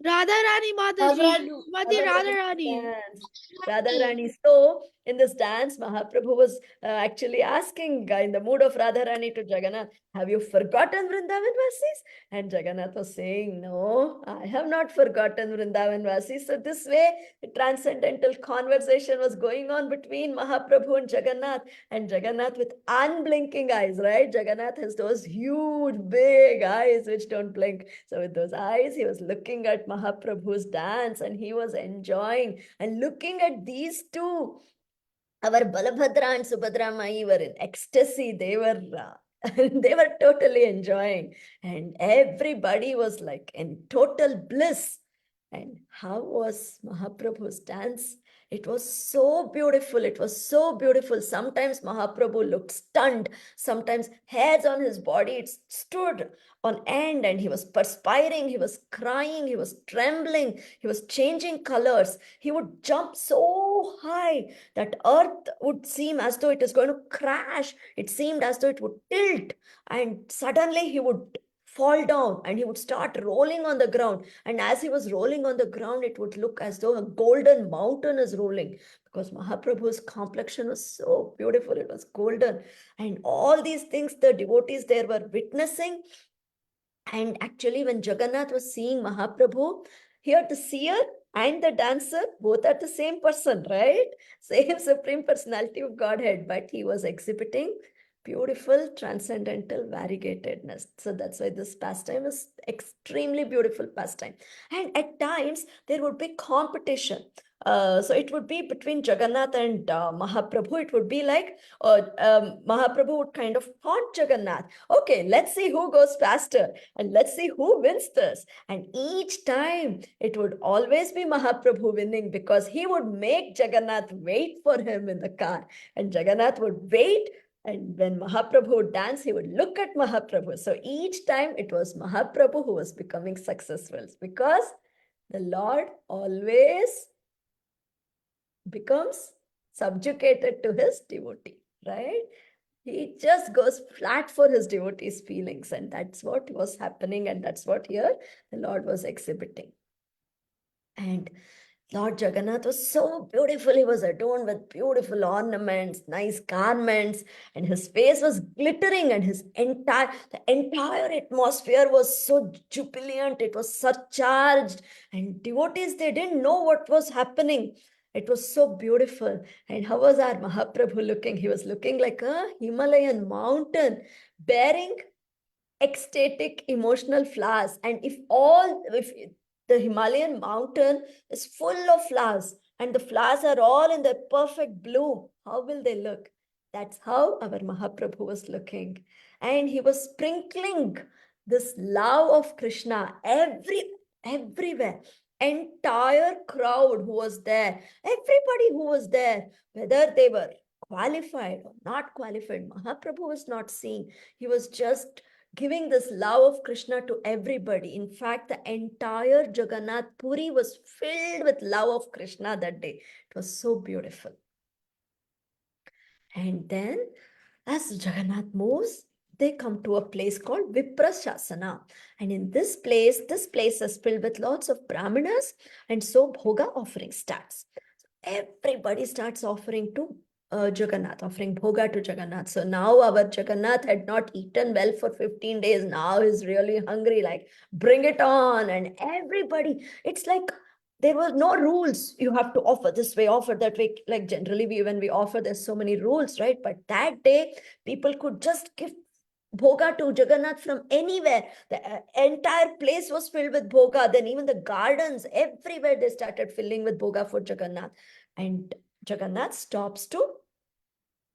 Radharani Mataji. Mati Radharani. Dance. Radharani. So, in this dance, Mahaprabhu was actually asking, in the mood of Radharani, to Jagannath, have you forgotten Vrindavan Vasis? And Jagannath was saying, no, I have not forgotten Vrindavan Vasis. So, this way, a transcendental conversation was going on between Mahaprabhu and Jagannath with unblinking eyes, right? Jagannath has those huge, big eyes which don't blink. So, with those eyes, he was looking at Mahaprabhu's dance and he was enjoying and looking at these two. Our Balabhadra and Subhadra Mai were in ecstasy. They were they were totally enjoying, and everybody was like in total bliss. And how was Mahaprabhu's dance? It was so beautiful. It was so beautiful. Sometimes Mahaprabhu looked stunned. Sometimes hairs on his body it stood on end, and he was perspiring. He was crying. He was trembling. He was changing colors. He would jump so high that earth would seem as though it is going to crash. It seemed as though it would tilt, and suddenly he would fall down and he would start rolling on the ground. And as he was rolling on the ground, it would look as though a golden mountain is rolling, because Mahaprabhu's complexion was so beautiful. It was golden. And all these things the devotees there were witnessing. And actually, when Jagannath was seeing Mahaprabhu, here the seer and the dancer both are the same person, right? Same Supreme Personality of Godhead, but he was exhibiting beautiful transcendental variegatedness. So that's why this pastime is extremely beautiful pastime. And at times there would be competition. So it would be between Jagannath and Mahaprabhu. It would be like Mahaprabhu would kind of taunt Jagannath. Okay, let's see who goes faster and let's see who wins this. And each time it would always be Mahaprabhu winning, because he would make Jagannath wait for him in the car. And Jagannath would wait. And when Mahaprabhu would dance, he would look at Mahaprabhu. So each time it was Mahaprabhu who was becoming successful, because the Lord always becomes subjugated to his devotee, right? He just goes flat for his devotees' feelings. And that's what was happening. And that's what here the Lord was exhibiting. And Lord Jagannath was so beautiful. He was adorned with beautiful ornaments, nice garments, and his face was glittering, and the entire atmosphere was so jubilant. It was surcharged, and devotees, they didn't know what was happening. It was so beautiful. And how was our Mahaprabhu looking? He was looking like a Himalayan mountain bearing ecstatic emotional flowers. And if the Himalayan mountain is full of flowers and the flowers are all in their perfect bloom, how will they look? That's how our Mahaprabhu was looking. And he was sprinkling this love of Krishna everywhere. Entire crowd who was there, everybody who was there, whether they were qualified or not qualified, Mahaprabhu was not seeing. He was just giving this love of Krishna to everybody. In fact, the entire Jagannath Puri was filled with love of Krishna that day. It was so beautiful. And then as Jagannath moves, they come to a place called Viprashasana. And in this place is filled with lots of brahmanas. And so Bhoga offering starts. Everybody starts offering to Jagannath, offering Bhoga to Jagannath. So now our Jagannath had not eaten well for 15 days. Now he's really hungry, like, bring it on. And everybody, it's like there were no rules. You have to offer this way, offer that way. Like generally, when we offer, there's so many rules, right? But that day, people could just give Bhoga to Jagannath from anywhere. The entire place was filled with Bhoga. Then even the gardens, everywhere they started filling with Bhoga for Jagannath. And Jagannath stops to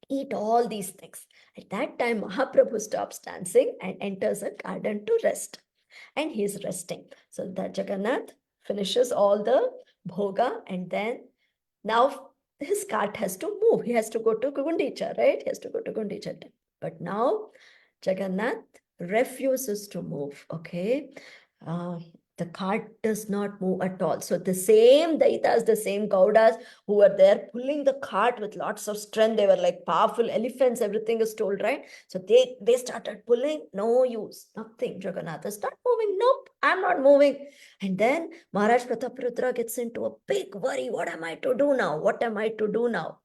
eat all these things. At that time, Mahaprabhu stops dancing and enters a garden to rest. And he's resting. So that Jagannath finishes all the Bhoga, and then now his cart has to move. He has to go to Gundicha, right? He has to go to Gundicha. But now Jagannath refuses to move, okay? The cart does not move at all. So the same Daitas, the same Gaudas who were there pulling the cart with lots of strength, they were like powerful elephants, everything is told, right? So they started pulling, no use, nothing. Jagannath is not moving. Nope, I'm not moving. And then Maharaj Prataparudra gets into a big worry. What am I to do now? What am I to do now?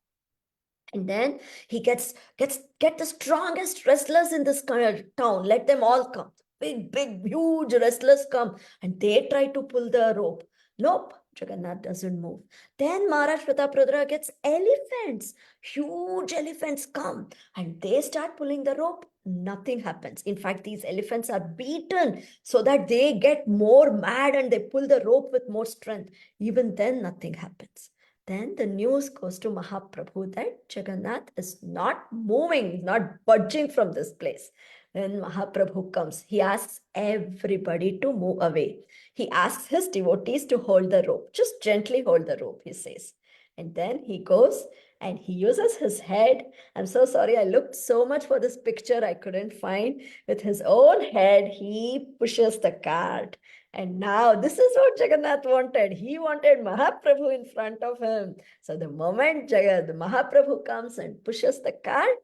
And then he get the strongest wrestlers in this town. Let them all come. Big, huge wrestlers come, and they try to pull the rope. Nope, Jagannath doesn't move. Then Maharaj Prataparudra gets elephants. Huge elephants come, and they start pulling the rope. Nothing happens. In fact, these elephants are beaten so that they get more mad and they pull the rope with more strength. Even then, nothing happens. Then the news goes to Mahaprabhu that Jagannath is not moving, not budging from this place. When Mahaprabhu comes, he asks everybody to move away. He asks his devotees to hold the rope. Just gently hold the rope, he says. And then he goes and he uses his head. I'm so sorry, I looked so much for this picture I couldn't find. With his own head, he pushes the cart. And now this is what Jagannath wanted. He wanted Mahaprabhu in front of him. So the moment the Mahaprabhu comes and pushes the cart,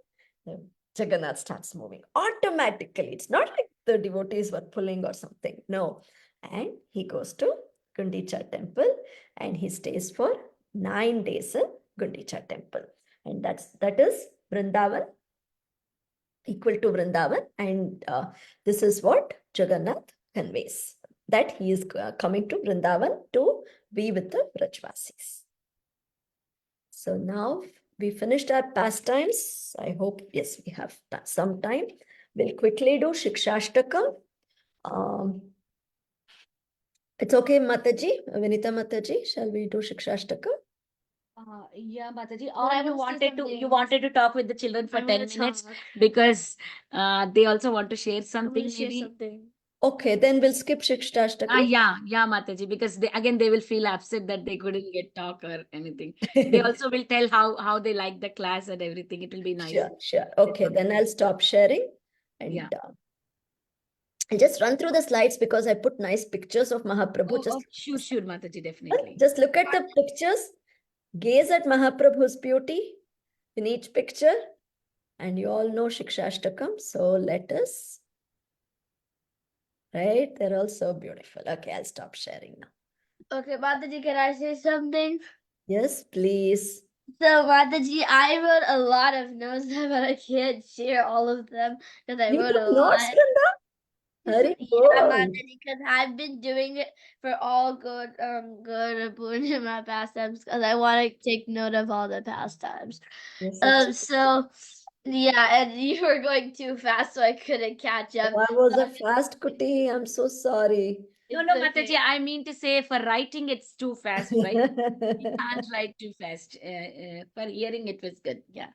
Jagannath starts moving automatically. It's not like the devotees were pulling or something. No. And he goes to Gundicha temple and he stays for 9 days in Gundicha temple. And that is Vrindavan, equal to Vrindavan. And this is what Jagannath conveys, that he is coming to Vrindavan to be with the Vrajvasis. So now we finished our pastimes. I hope, yes, we have some time. We'll quickly do Shikshashtakam. It's okay, Mataji, Vinita Mataji, shall we do Shikshashtakam? Yeah, Mataji. But I Or you want to say wanted to something. talk with the children for I'm 10 gonna minutes talk. because they also want to share I'm something gonna share maybe. something. Okay, then we'll skip Shikshashtakam. Yeah, Mataji, because they will feel upset that they couldn't get talk or anything. They also will tell how they like the class and everything. It will be nice. Sure. Okay, then I'll stop sharing. And Yeah. I'll just run through the slides because I put nice pictures of Mahaprabhu. Sure, Mataji, definitely. Just look at the pictures. Gaze at Mahaprabhu's beauty in each picture. And you all know Shikshashtakam. So let us. Right? They're all so beautiful. Okay, I'll stop sharing now. Okay, Mataji, can I say something? Yes, please. So, Mataji, I wrote a lot of notes, but I can't share all of them because I You wrote a took notes, lot. Vrinda? Very Yeah, good. Mataji, because I've been doing it for all good Purnima pastimes because I want to take note of all the pastimes. Yes, So yeah, and you were going too fast, so I couldn't catch up. I was a fast cutie. I'm so sorry. No, It's Mataji, okay. I mean to say for writing it's too fast, right? You can't write too fast. For hearing it was good. Yeah.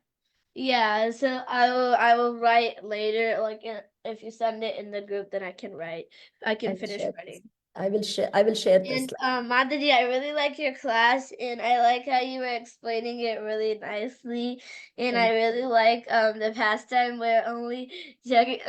Yeah, so I will write later. Like if you send it in the group, then I can write. I can And finish share. writing. I will share this. And Mataji, I really like your class, and I like how you were explaining it really nicely. And I really like the pastime where only Chaitanya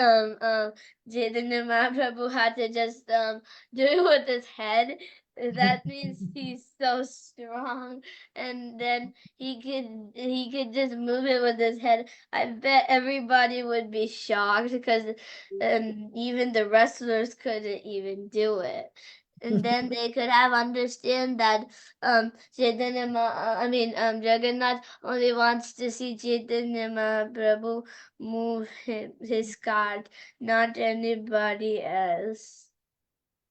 Mahaprabhu had to just do it with his head. That means he's so strong, and then he could just move it with his head. I bet everybody would be shocked because even the wrestlers couldn't even do it. And then they could have understand that Jagannath only wants to see Chaitanya Mahaprabhu move his cart, not anybody else.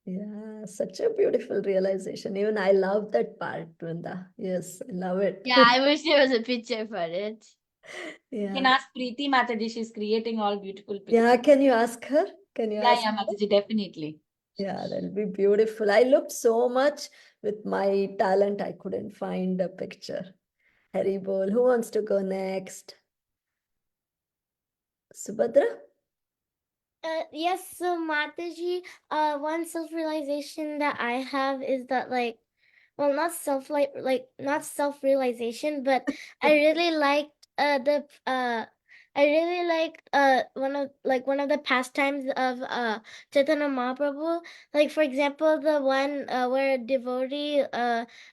Yeah, such a beautiful realization. Even I love that part, Vrinda. Yes, I love it. Yeah, I wish there was a picture for it. You can Yeah. ask Preeti Mataji. She's creating all beautiful pictures. Yeah, can you ask her? Can you ask Yeah, her? Mataji, definitely. Yeah, that'll be beautiful. I looked so much with my talent, I couldn't find a picture. Hari bol. Who wants to go next? Subhadra? Yes, so Mataji, one self-realization that I have is that well, not not self-realization, but I really liked the I really liked one of the pastimes of Chaitanya Mahaprabhu. Like for example, the one where a devotee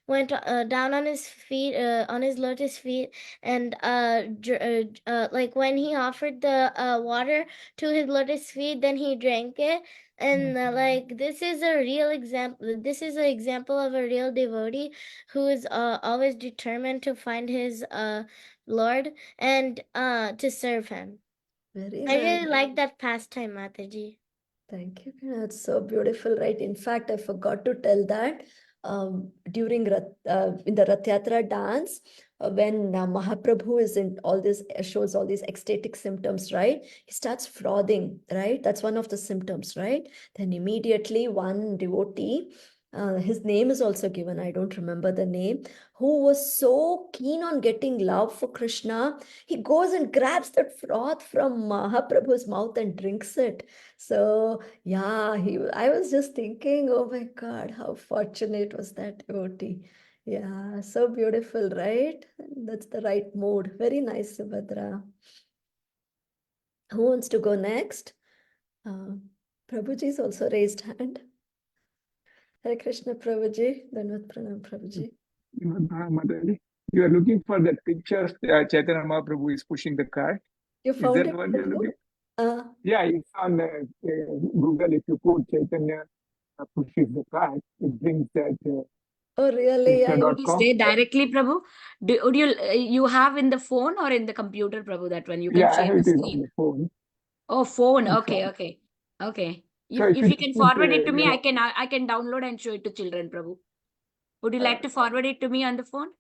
went down on his feet, on his lotus feet, and like when he offered the water to his lotus feet, then he drank it. And like this is a real example. This is an example of a real devotee who is always determined to find his Lord and to serve him. Very I nice. really like that pastime, Mataji. Thank you. That's so beautiful, right? In fact, I forgot to tell that during in the Rath Yatra dance, when Mahaprabhu is in all this, shows all these ecstatic symptoms, right? He starts frothing, right? That's one of the symptoms, right? Then immediately one devotee, his name is also given, I don't remember the name, who was so keen on getting love for Krishna, he goes and grabs that froth from Mahaprabhu's mouth and drinks it. So yeah, I was just thinking, oh my God, how fortunate was that devotee. Yeah, so beautiful, right? That's the right mood. Very nice, Subhadra. Who wants to go next? Prabhuji's also raised hand. Hare Krishna, Prabhuji. Danvat Pranam, Prabhuji. Mataji, you are looking for that picture. Chaitanya Mahaprabhu is pushing the cart. You Is found that it? what you're looking? Uh, Yeah, it's on Google. If you put Chaitanya pushes the cart, it brings that oh, really? picture.com. Would you say directly, Prabhu? Would you have in the phone or in the computer, Prabhu, that one? You can Yeah, I share have the it on screen. the phone. Oh, phone. It's Okay, on. okay. Okay. So If if you you can put, forward it to me, I can download and show it to children, Prabhu. Would you like to forward it to me on the phone?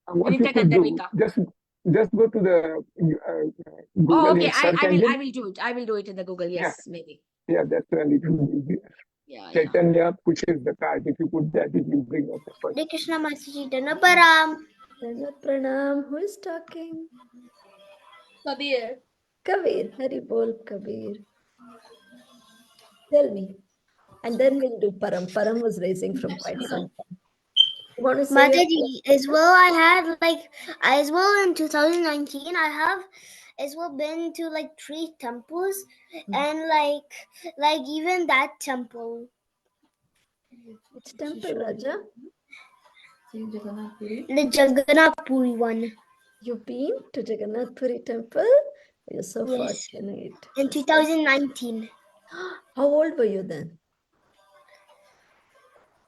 what you Vinita could do, Gandharvika. just go to the Oh, Google okay. search I engine. will do it. I will do it in the Google. Yeah, Yes, maybe. yeah, that's a little easier. Yeah, yeah. Chaitanya pushes the cart. If you put that, it will bring up the first. Hare Krishna, Mataji. Danaparam. Danvat Pranam. Who is talking? Kabir. Kabir. Hari bol, Kabir. Tell me. And then we'll do Param. Param was raising from quite some time. You want to say your Mataji, as well, I had as well in 2019, I have as well been to like 3 temples, and even that temple. which temple, Raja? The Jagannath Puri one. You've been to Jagannath Puri temple? You're so Yes. fortunate. In 2019. How old were you then?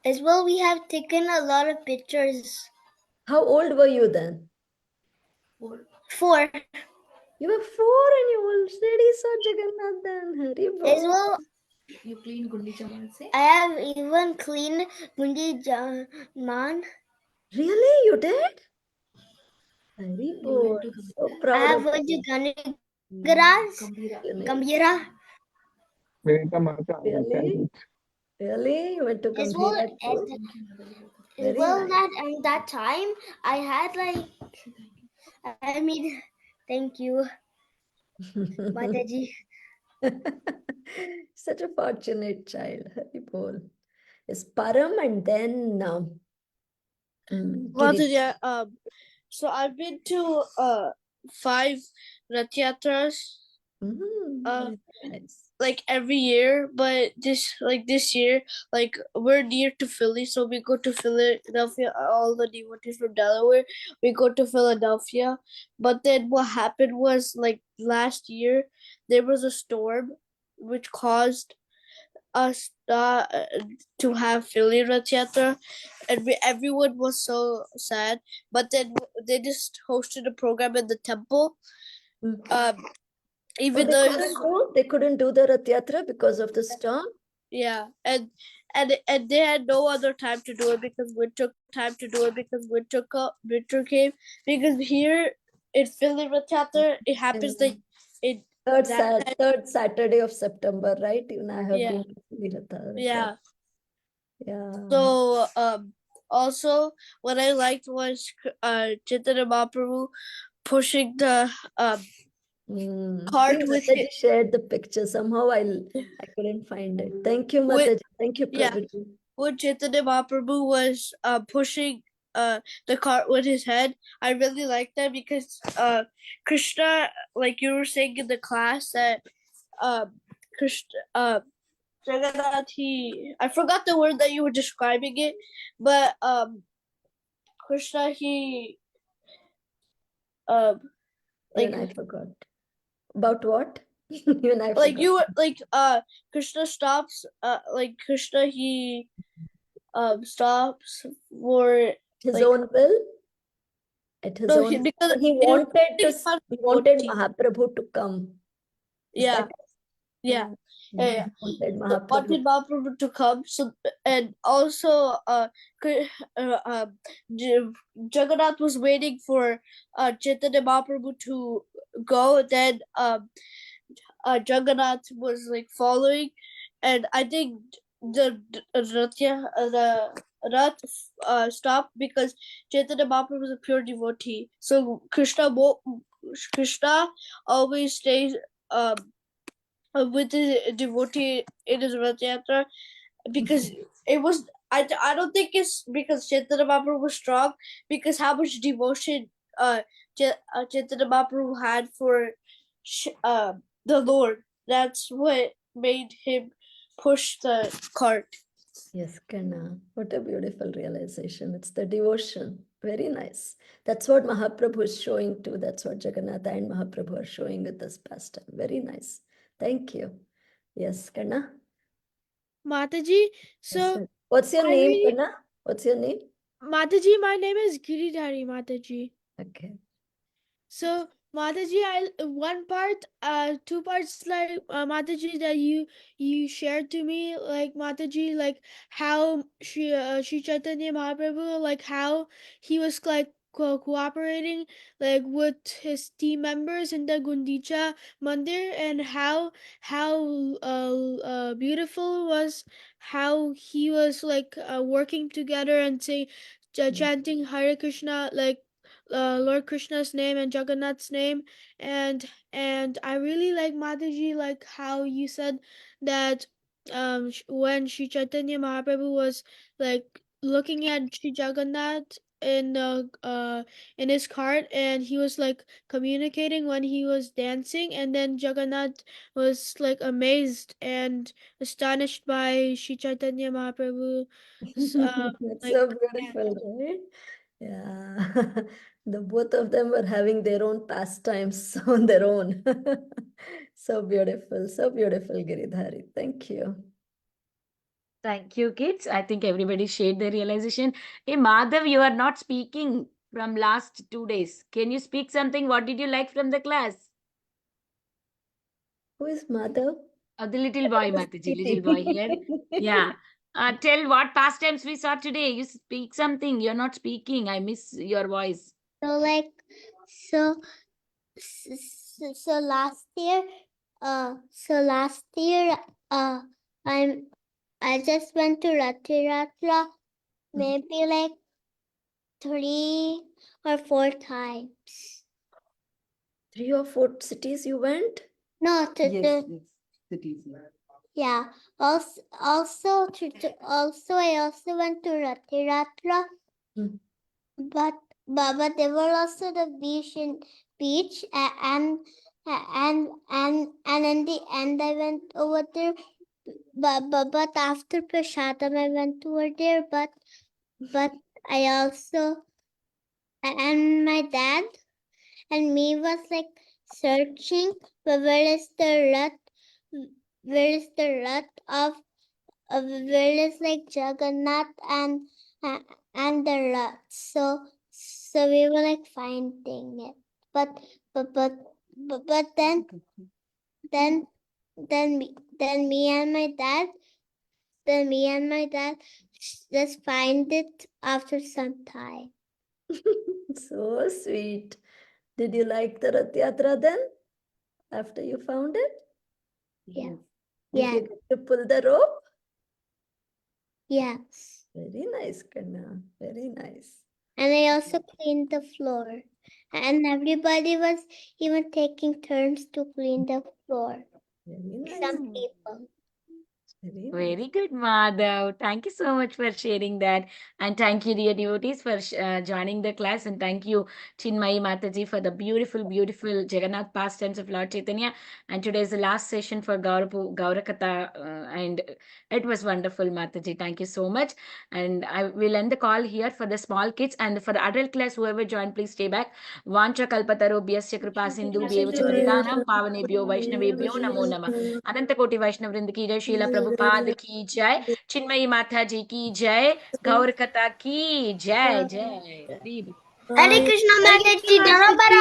As well, we have taken a lot of pictures. How old were you then? 4. You were 4 and you already saw Jagannath then. Hari As bol. well, You clean Gundi Chaman se? I have even cleaned Gundi Jaman. Really? You did? Hari You bol. went to So I proud have of went to you. Ganagaras, Gambira. Gambira. Vinita Mata, Really? Really? You went to As well, Gambhira too? Very nice. that that time I had thank you, Mataji. Such a fortunate child, Hari Bol. It's Param and then Giri. Mataji, so I've been to 5 Rath Yatras Very nice. like every year, but this year, like we're near to Philly, so we go to Philadelphia. All the devotees from Delaware, we go to Philadelphia. But then what happened was, like last year, there was a storm which caused us to have Philly Rath Yatra, and everyone was so sad. But then they just hosted a program in the temple. Okay. Even they though couldn't do the Rath Yatra because of the storm. yeah, and they had no other time to do it because winter came, because here in Philly Rath Yatra it happens like in Third Saturday of September, right? Even I have Yeah. been to Philly Rath Yatra. yeah. Yeah. So also what I liked was Chaitanya Mahaprabhu pushing the cart See, with Mataji shared the picture. Somehow I couldn't find it. Thank you, With- Mataji. Thank you, yeah. Prabhuji. when Chaitanya Mahaprabhu was pushing the cart with his head. I really liked that because Krishna, like you were saying in the class, that Krishna Jagannath, I forgot the word that you were describing it, but Krishna, he Even like I forgot. About what? Even I like forgot. you were like Krishna stops like Krishna, he stops for His like own will? At his no, own because he it was wanted devotee. Mahaprabhu to come. Is Yeah. that Yeah. he wanted So wanted Mahaprabhu. Mahaprabhu to come. So and also Jagannath was waiting for Chaitanya Mahaprabhu to go. Then Jagannath was like following, and I think the Rath stopped because Chaitanya Mahaprabhu was a pure devotee. So Krishna always stays with the devotee in his Rath Yatra, because it was I don't think it's because Chaitanya Mahaprabhu was strong, because how much devotion Chaitanya Mahaprabhu had for the Lord. That's what made him push the cart. Yes, Kanna. What a beautiful realization. It's the devotion. Very nice. That's what Mahaprabhu is showing too. That's what Jagannatha and Mahaprabhu are showing with this pastime. Very nice. Thank you. Yes, Kanna. Mataji, Yes, so sir. What's your I name, really, Kanna? What's your name? Mataji, my name is Giridhari Mataji. Okay. So Mataji, one part, 2 parts, like Mataji, that you shared to me, like Mataji, like how Sri Chaitanya Mahaprabhu, like how he was like cooperating like with his team members in the Gundicha Mandir, and how beautiful it was how he was like working together and say chanting Hare Krishna, like Lord Krishna's name and Jagannath's name, and I really like Mataji, like how you said that when Sri Chaitanya Mahaprabhu was like looking at Sri Jagannath in his cart, and he was like communicating when he was dancing, and then Jagannath was like amazed and astonished by Sri Chaitanya Mahaprabhu. That's Like so beautiful, right? Yeah. The both of them were having their own pastimes on their own. So beautiful, Giridhari. Thank you. Thank you, kids. I think everybody shared their realization. Hey, Madhav, you are not speaking from last 2 days. Can you speak something? What did you like from the class? Who is Madhav? The little boy, Mataji, little boy here. Yeah. Tell what pastimes we saw today. You speak something. You're not speaking. I miss your voice. So like, so so last year, I just went to Rath maybe like 3 or 4 times. 3 or 4 cities you went? No, to Yes. Yeah. Also, I also went to Ratiratra, but there were also the beach, and in the end I went over there. But after Prasadam I went over there. But I also, and my dad and me was like searching where is the rut of where is like Jagannath and the rut. So we were like finding it. But then me and my dad just find it after some time. So sweet. Did you like the Rath Yatra then? After you found it? Yeah. Did Yeah. you get to pull the rope? Yes. Very nice, Kanna. Very nice. And I also cleaned the floor. And everybody was even taking turns to clean the floor. Very nice. Some people. Very nice. Very good, Madhav. Thank you so much for sharing that. And thank you, dear devotees, for joining the class. And thank you, Chinmayi Mataji, for the beautiful, beautiful Jagannath pastimes of Lord Chaitanya. And today is the last session for Gaurakatha. And it was wonderful, Mataji. Thank you so much. And I will end the call here for the small kids. And for the adult class, whoever joined, please stay back. Vancha kalpatarobhyasya kripa sindhu bhyevacha patitanam pavanebhyo vaishnavebhyo namo namah. अनंत कोटि वैष्णव वृंद की जय, शीला प्रभुपाद की जय, चिन्मयी माता जी की जय, गौर कथा की जय जय। Hare Krishna Mataji, Dhanapara.